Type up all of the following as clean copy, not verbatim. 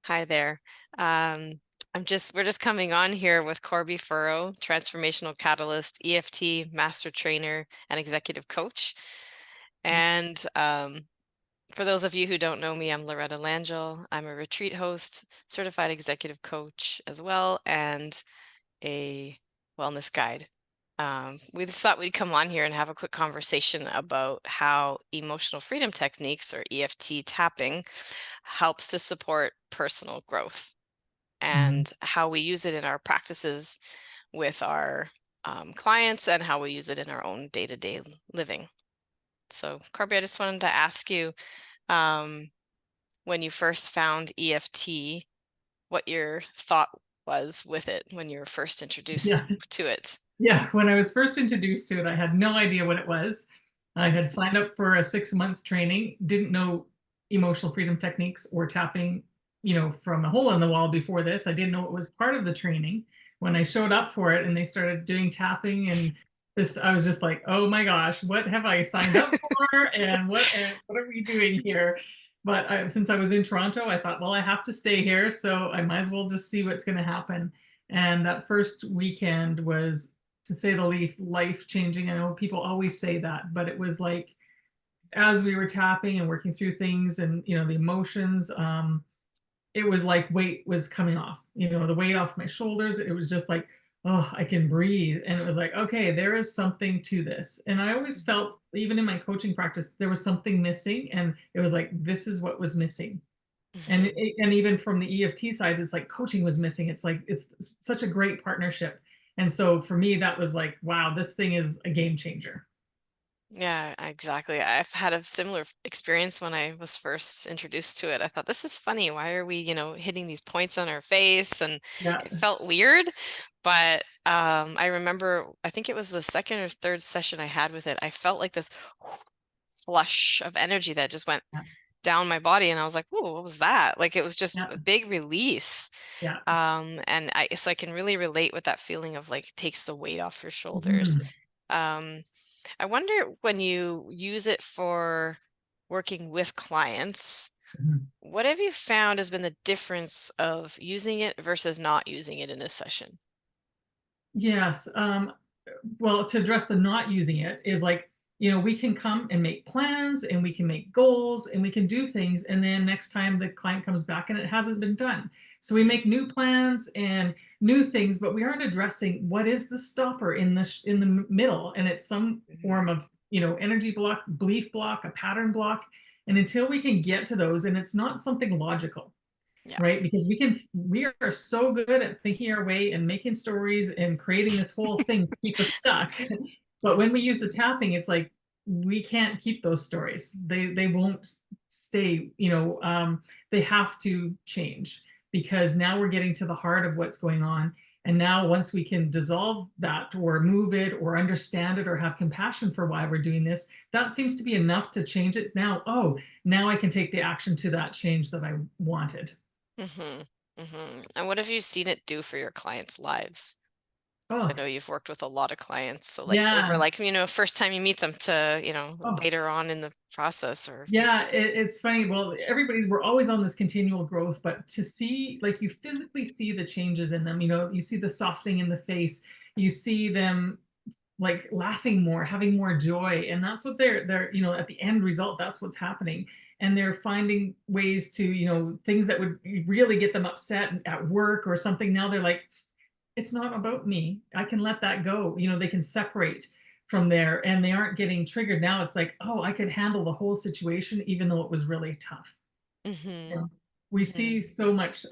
Hi there. We're just coming on here with Corby Furrow, Transformational Catalyst, EFT Master Trainer, and Executive Coach. And for those of you who don't know me, I'm Loretta Langille. I'm a retreat host, certified executive coach as well, and a wellness guide. We just thought we'd come on here and have a quick conversation about how emotional freedom techniques, or EFT tapping, helps to support personal growth Mhm. and how we use it in our practices with our clients and how we use it in our own day-to-day living. So, Corby, I just wanted to ask you, um, when you first found EFT, what your thought was with it when you were first introduced Yeah, to it. yeah. When I was first introduced to it, I had no idea what it was. I had signed up for a 6-month training, didn't know emotional freedom techniques or tapping, from a hole in the wall before this. I didn't know it was part of the training. When I showed up for it and they started doing tapping and this, I was just like, oh my gosh, what have I signed up for? And what are we doing here? But since I was in Toronto, I thought, well, I have to stay here, so I might as well just see what's going to happen. And that first weekend was, to say the least, life changing. I know people always say that, but it was like as we were tapping and working through things and the emotions, it was like weight was coming off, the weight off my shoulders. It was just like, oh, I can breathe. And it was like, okay, there is something to this. And I always felt, even in my coaching practice, there was something missing. And it was like, this is what was missing. And Mhm. and even from the EFT side, it's like coaching was missing. It's like it's such a great partnership. And so for me, that was like, wow, this thing is a game changer. Yeah, exactly. I've had a similar experience when I was first introduced to it. I thought, this is funny. Why are we, hitting these points on our face? And Yeah. it felt weird. But I remember, I think it was the second or third session I had with it. I felt like this flush of energy that just went Yeah. down my body. And I was like, "Ooh, what was that?" Like it was just Yeah. a big release. Yeah. And I can really relate with that feeling of like takes the weight off your shoulders. Mhm. Um, I wonder, when you use it for working with clients, Mhm. what have you found has been the difference of using it versus not using it in a session? Yes. Well, to address the not using it is like, we can come and make plans and we can make goals and we can do things. And then next time the client comes back and it hasn't been done. So we make new plans and new things, but we aren't addressing what is the stopper in in the middle. And it's some Mhm. form of, energy block, belief block, a pattern block. And until we can get to those, and it's not something logical, Yeah. right? Because we are so good at thinking our way and making stories and creating this whole thing to keep us stuck. But when we use the tapping, it's like we can't keep those stories. They won't stay, they have to change because now we're getting to the heart of what's going on. And now once we can dissolve that or move it or understand it or have compassion for why we're doing this, that seems to be enough to change it. Now, oh, now I can take the action to that change that I wanted. Mhm. Mhm. And what have you seen it do for your clients' lives? 'Cause I Oh, know you've worked with a lot of clients, so, like, over, yeah. like, first time you meet them to, Oh, later on in the process or yeah. It's funny. Well, we're always on this continual growth, but to see, like, you physically see the changes in them, you see the softening in the face, you see them like laughing more, having more joy. And that's what they're, at the end result, that's what's happening. And they're finding ways to, things that would really get them upset at work or something. Now they're like, it's not about me. I can let that go. They can separate from there and they aren't getting triggered. Now it's like, oh, I could handle the whole situation, even though it was really tough. Mhm. Yeah. We Mhm. see so much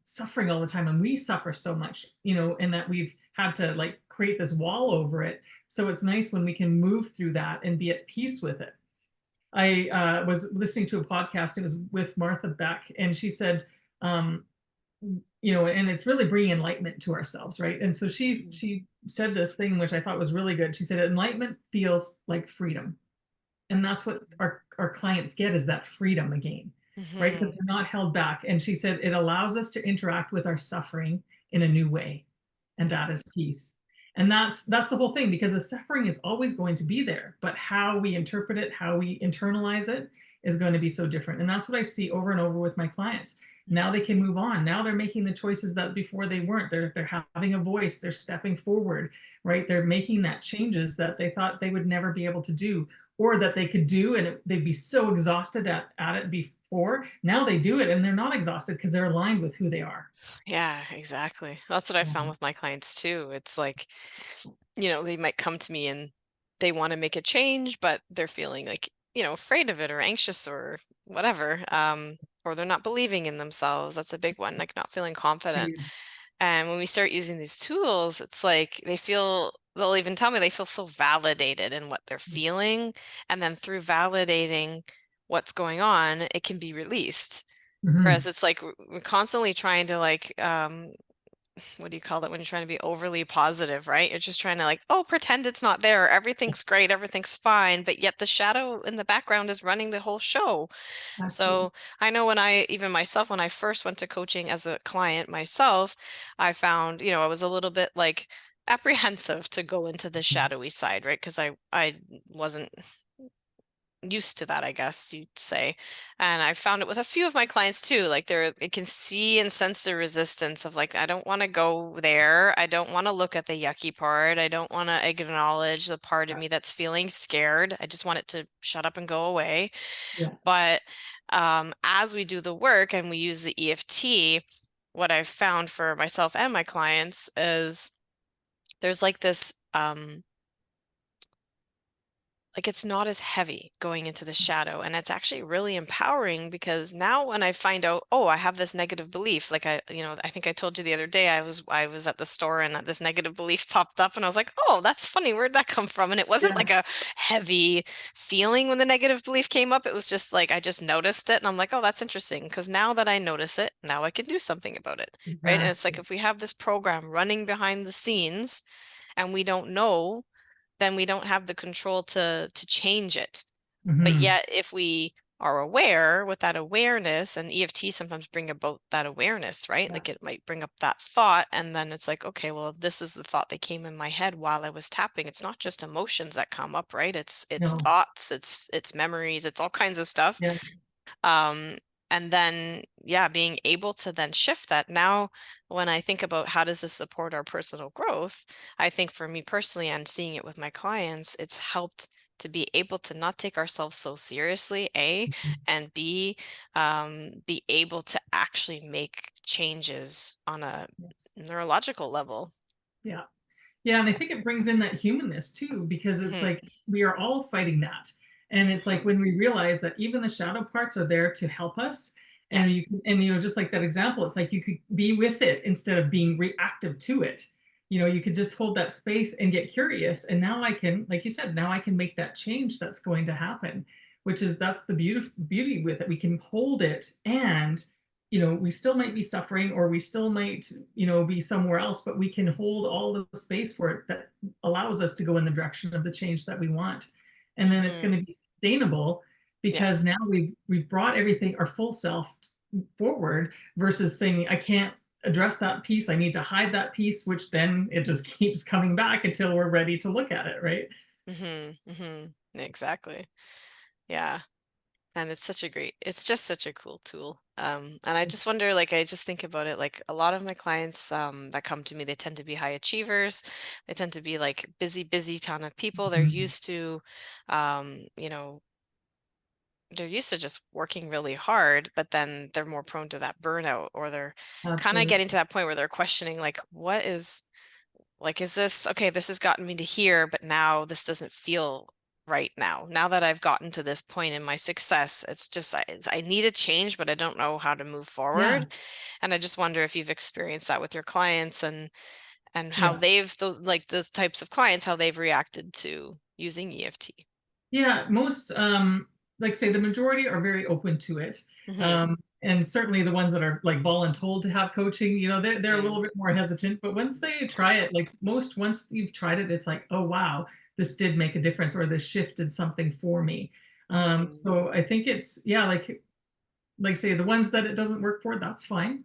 suffering all the time, and we suffer so much, and that we've had to like create this wall over it. So it's nice when we can move through that and be at peace with it. I was listening to a podcast. It was with Martha Beck, and she said, um, and it's really bringing enlightenment to ourselves, right? And so Mhm. she said this thing which I thought was really good. She said enlightenment feels like freedom, and that's what our clients get, is that freedom again, right? Because Mhm. they're not held back. And she said it allows us to interact with our suffering in a new way, and Yeah. that is peace. And that's the whole thing, because the suffering is always going to be there, but how we interpret it, how we internalize it, is going to be so different. And that's what I see over and over with my clients. Now they can move on. Now they're making the choices that before they weren't. They're having a voice. They're stepping forward, right? They're making that changes that they thought they would never be able to do, or that they could do, and they'd be so exhausted at it before. Now they do it and they're not exhausted because they're aligned with who they are. Yeah, exactly. That's what I found Yeah. with my clients too. It's like, they might come to me and they want to make a change, but they're feeling like, afraid of it or anxious or whatever. Or they're not believing in themselves. That's a big one, like not feeling confident. And when we start using these tools, it's like they'll even tell me they feel so validated in what they're feeling. And then through validating what's going on, it can be released. Whereas Mhm. it's like we're constantly trying to like what do you call it when you're trying to be overly positive, right? You're just trying to like, oh, pretend it's not there. Everything's great, everything's fine, but yet the shadow in the background is running the whole show. Absolutely. So I know even myself, when I first went to coaching as a client myself, I found, I was a little bit like apprehensive to go into the shadowy side, right? Because I wasn't used to that, I guess you'd say. And I found it with a few of my clients too. Like it can see and sense the resistance of like, I don't want to go there. I don't want to look at the yucky part. I don't want to acknowledge the part of Yeah. me that's feeling scared. I just want it to shut up and go away. Yeah. But as we do the work and we use the EFT, what I've found for myself and my clients is there's like this like it's not as heavy going into the shadow, and it's actually really empowering because now when I find out, oh, I have this negative belief, like I think I told you the other day I was at the store and this negative belief popped up and I was like, oh, that's funny, where'd that come from? And it wasn't Yeah. like a heavy feeling when the negative belief came up. It was just like I just noticed it and I'm like, oh, that's interesting because now that I notice it, now I can do something about it, right? And it's like Exactly. if we have this program running behind the scenes and we don't know, then we don't have the control to change it. But Mhm. yet, if we are aware with that awareness, and EFT sometimes bring about that awareness, right? Yeah. Like it might bring up that thought, and then it's like, okay, well, this is the thought that came in my head while I was tapping. It's not just emotions that come up, right? It's No. thoughts, it's memories, it's all kinds of stuff. Yeah. Um, and then, yeah, being able to then shift that. Now, when I think about how does this support our personal growth, I think for me personally and seeing it with my clients, it's helped to be able to not take ourselves so seriously, A, Mhm. and B, be able to actually make changes on a Yes. neurological level. Yeah. Yeah, and I think it brings in that humanness too, because it's Hmm. like we are all fighting that. And it's like Hmm. when we realize that even the shadow parts are there to help us. Yeah. And just like that example, it's like you could be with it instead of being reactive to it. You could just hold that space and get curious. And now I can, like you said, now I can make that change that's going to happen, which is that's the beauty with it. We can hold it and we still might be suffering or we still might, be somewhere else, but we can hold all the space for it that allows us to go in the direction of the change that we want. And then it's Hmm. going to be sustainable Yeah. because now we've brought everything, our full self forward versus saying, I can't address that piece. I need to hide that piece, which then it just keeps coming back until we're ready to look at it, right? Hmm. Hmm. Exactly. Yeah. And it's just such a cool tool. And I just wonder, like, I just think about it, like a lot of my clients that come to me, they tend to be high achievers. They tend to be like busy ton of people. Mhm. Um, you know, they're used to just working really hard, but then they're more prone to that burnout, or they're kind of Absolutely. getting to that point where they're questioning, like, is this okay? This has gotten me to here, but now this doesn't feel right now. Now that I've gotten to this point in my success, it's just I need a change, but I don't know how to move Yeah. forward. And I just wonder if you've experienced that with your clients and how Yeah. those types of clients, how they've reacted to using EFT. Yeah, most like say the majority are very open to it. Hmm. And certainly the ones that are like voluntold to have coaching, they're a Mm, little bit more hesitant, but once they of try course. it, like once you've tried it, it's like, oh wow, this did make a difference or this shifted something for me. Hmm. So I think it's yeah, like say the ones that it doesn't work for, that's fine.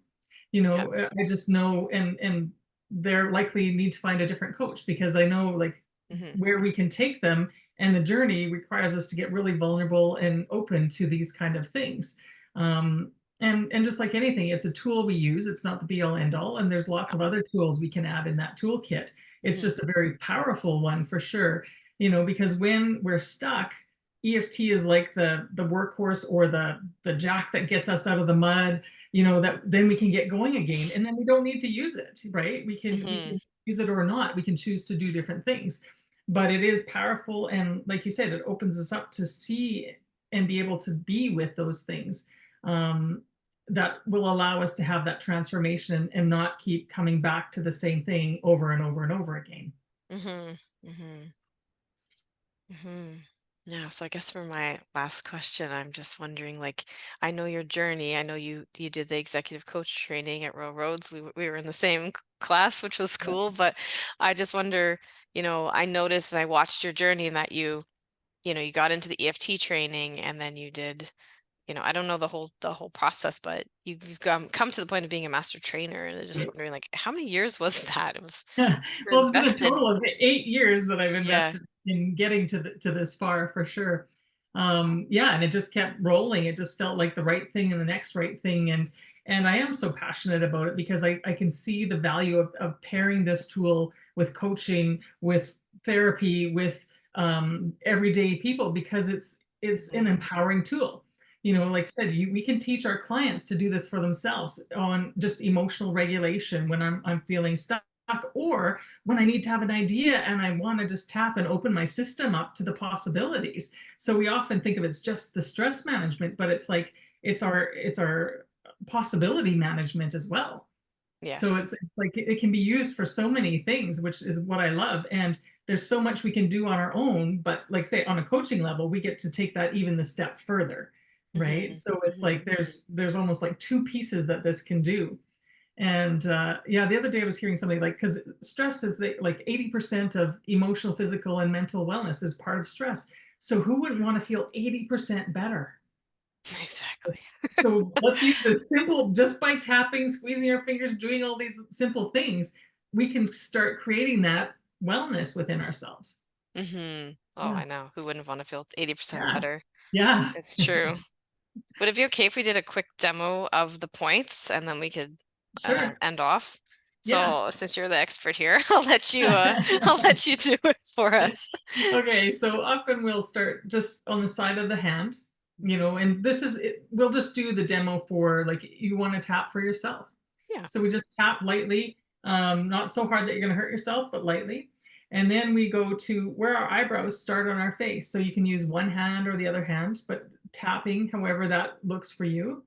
Yeah. I just know and they're likely need to find a different coach because I know like Hmm. where we can take them, and the journey requires us to get really vulnerable and open to these kind of things. um, and just like anything, it's a tool we use. It's not the be all end all, and there's lots of other tools we can add in that toolkit. It's Hmm. just a very powerful one for sure, because when we're stuck, EFT is like the workhorse, or the jack that gets us out of the mud, that then we can get going again, and then we don't need to use it, right? We can Hmm. use it or not. We can choose to do different things, but it is powerful, and like you said, it opens us up to see and be able to be with those things, um, that will allow us to have that transformation and not keep coming back to the same thing over and over and over again. Hmm. Hmm. Hmm. Yeah, so I guess for my last question, I'm just wondering, like, I know your journey. I know you did the executive coach training at Royal Roads. We were in the same class, which was Yeah. cool. But I just wonder, I noticed and I watched your journey and that you got into the EFT training and then you did, I don't know the whole process, but you've come to the point of being a master trainer. And I'm just wondering, like, how many years was that? It was Yeah. you're Well, it's been a invested. total of 8 years that I've Yeah. invested in getting to this far for sure. Yeah, and it just kept rolling. It just felt like the right thing and the next right thing. And I am so passionate about it because I can see the value of pairing this tool with coaching, with therapy, with everyday people, because it's an Mhm. empowering tool. Like I said, we can teach our clients to do this for themselves on just emotional regulation when I'm feeling stuck, or when I need to have an idea and I want to just tap and open my system up to the possibilities. So we often think of it as just the stress management, but it's like it's our possibility management as well. So Yes. it's like it can be used for so many things, which is what I love. And there's so much we can do on our own, but like say on a coaching level, we get to take that even the step further, right? Mhm. So it's Mhm. like there's almost like two pieces that this can do. And yeah, the other day I was hearing something like, because stress is like 80% of emotional, physical, and mental wellness is part of stress. So who wouldn't want to feel 80% better? Exactly. So let's use this simple, just by tapping, squeezing our fingers, doing all these simple things, we can start creating that wellness within ourselves. Mhm. Oh, Yeah. I know. Who wouldn't wanna feel 80% Yeah. better? Yeah. It's true. Would it be okay if we did a quick demo of the points and then we could, Sure. end off? Yeah. So, since you're the expert here, I'll let you do it for us. Okay, so often we'll start just on the side of the hand, and this is it. We'll just do the demo for like you want to tap for yourself. Yeah. So we just tap lightly, not so hard that you're going to hurt yourself, but lightly. And then we go to where our eyebrows start on our face. So you can use one hand or the other hand, but tapping however that looks for you.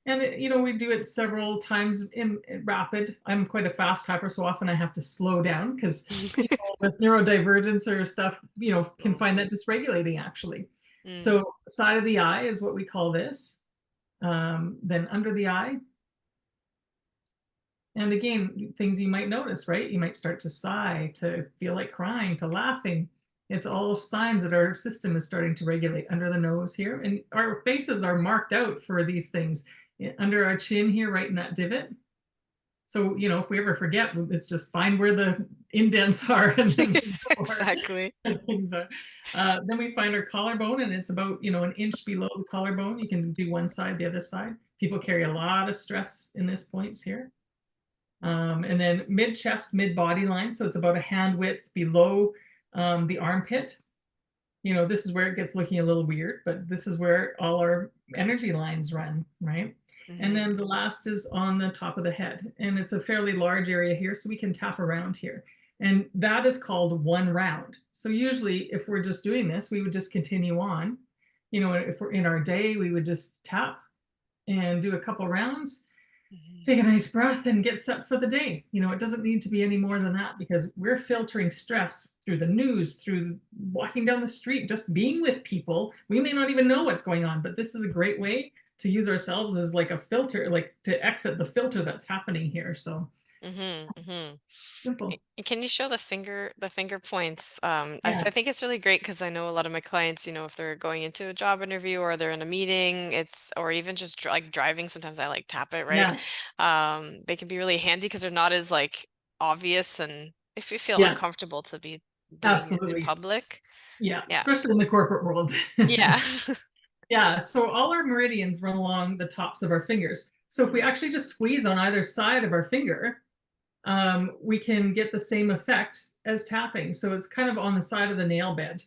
And we do it several times in rapid. I'm quite a fast typer, so often I have to slow down because people with neurodivergence or stuff, can find that Mhm. dysregulating actually. Mm. So side of the eye is what we call this. Then under the eye, and again, things you might notice, right? You might start to sigh, to feel like crying, to laughing. It's all signs that our system is starting to regulate under the nose here. And our faces are marked out for these things. Under our chin here, right in that divot. So, if we ever forget, it's just find where the indents are and then we know where Exactly. things are. Then we find our collarbone, and it's about, an inch below the collarbone. You can do one side, the other side. People carry a lot of stress in this points here. And then mid chest, mid body line. So it's about a hand width below the armpit. This is where it gets looking a little weird, but this is where all our energy lines run, right? And Mhm. then the last is on the top of the head. And it's a fairly large area here, so we can tap around here. And that is called one round. So usually, if we're just doing this, we would just continue on. If we're in our day, we would just tap and do a couple rounds, Mhm. take a nice breath, and get set for the day. It doesn't need to be any more than that, because we're filtering stress through the news, through walking down the street, just being with people. We may not even know what's going on, but this is a great way to use ourselves as like a filter, like to exit the filter that's happening here. So Mhm. Mhm. simple. Can you show the finger points? Yeah. I think it's really great because I know a lot of my clients, if they're going into a job interview or they're in a meeting, or even just like driving, sometimes I like tap it, right? Yeah. They can be really handy because they're not as like obvious, and if you feel Yeah. uncomfortable to be doing it in Absolutely. public. Yeah, Yeah. especially in the corporate world. Yeah. Yeah, so all our meridians run along the tops of our fingers. So if we Mm, actually just squeeze on either side of our finger, we can get the same effect as tapping. So it's kind of on the side of the nail bed.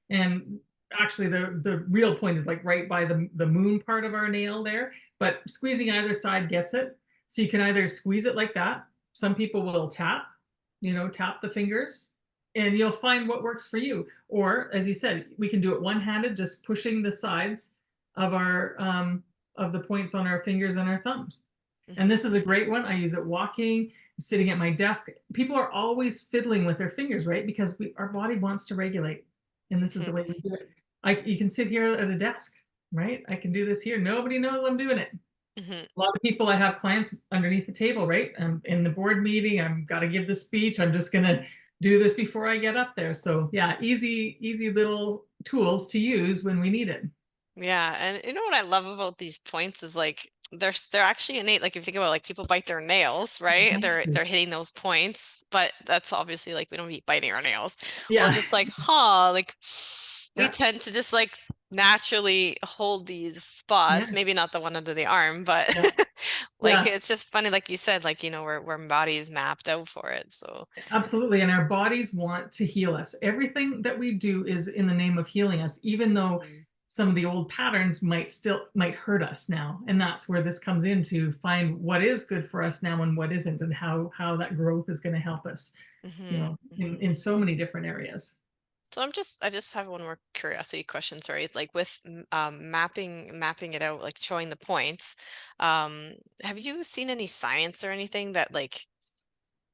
And actually the real point is like right by the moon part of our nail there, but squeezing either side gets it. So you can either squeeze it like that. Some people will tap, tap the fingers, and you'll find what works for you. Or as you said, we can do it one-handed, just pushing the sides of our of the points on our fingers and our thumbs. And mhm, this is a great one. I use it walking, sitting at my desk. People are always fiddling with their fingers, right? Because our body wants to regulate, and this is the mhm, way we do it. You can sit here at a desk, right? I can do this here. Nobody knows I'm doing it. mhm. A lot of people, I have clients underneath the table, right? I'm in the board meeting. I'm got to give the speech. I'm just gonna do this before I get up there. So yeah, easy little tools to use when we need it. Yeah, and you know what I love about these points is like they're actually innate. Like if you think about like people bite their nails, right? They're hitting those points, but that's obviously like we don't be biting our nails. Well, Yeah, just like like we yeah, tend to just like naturally hold these spots. yes, Maybe not the one under the arm, but yeah, like yeah. it's just funny, like you said, like our body is mapped out for it. So Absolutely. And our bodies want to heal us. Everything that we do is in the name of healing us, even though mhm, some of the old patterns might hurt us now. And that's where this comes in, to find what is good for us now and what isn't, and how that growth is going to help us, mhm, mhm. in so many different areas. So I just have one more curiosity question, sorry. Like with mapping it out, like showing the points, have you seen any science or anything that like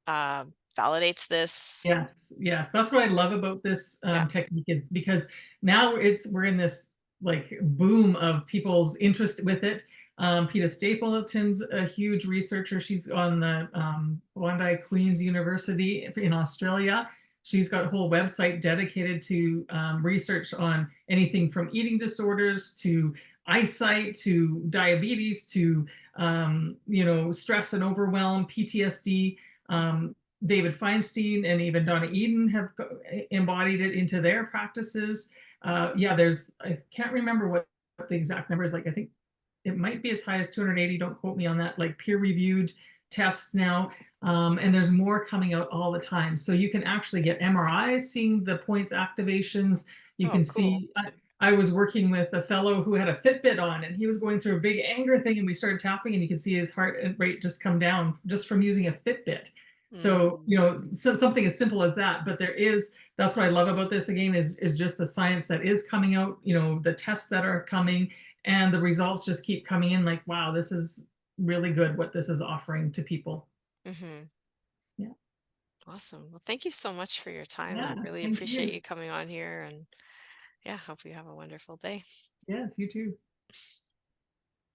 uh validates this? Yes, yes. That's what I love about this Yeah. technique, is because now we're in this like boom of people's interest with it. Peta Stapleton's a huge researcher. She's on the Bondi Queen's University in Australia. She's got a whole website dedicated to research on anything from eating disorders to eyesight to diabetes to stress and overwhelm, PTSD. Mhm. David Feinstein and even Donna Eden have embodied it into their practices. Yeah, I can't remember what the exact number is. Like, I think it might be as high as 280. Don't quote me on that. Like peer reviewed tests now. And there's more coming out all the time. So you can actually get MRIs seeing the points activations. You Oh, can cool. see, I was working with a fellow who had a Fitbit on, and he was going through a big anger thing, and we started tapping, and you could see his heart rate just come down just from using a Fitbit. So, Mm, so something as simple as that, but that's what I love about this, again, is just the science that is coming out, the tests that are coming, and the results just keep coming in, like, wow, this is really good what this is offering to people. mhm. Yeah. Awesome. Well, thank you so much for your time. Yeah. I really Thank appreciate you. you coming on here and yeah, hope you have a wonderful day. Yes, you too.